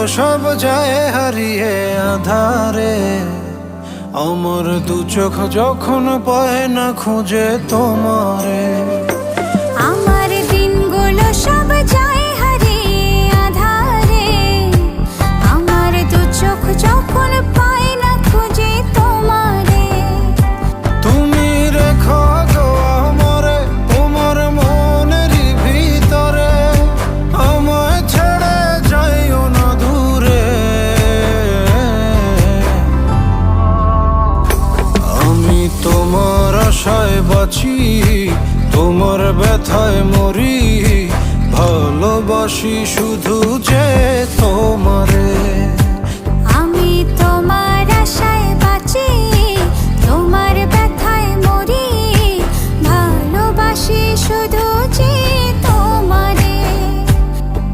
সব যায় হারিয়ে আধারে। আমার দু চোখ যখন পায় না খুঁজে তোমারে। আমার দিনগুলো সব যায় হারিয়ে আধারে। আমার দু চোখ যখন পায় না খুঁজে তোমারে। তুমি রেখো গো আমারে তোমার মনেরই ভিতরে, আমায় ছেড়ে যাইও না দূরে। আমি তোমার আশায় বাঁচি, তোমার ব্যথায় মরি, ভালোবাসি শুধু যে তোমারে।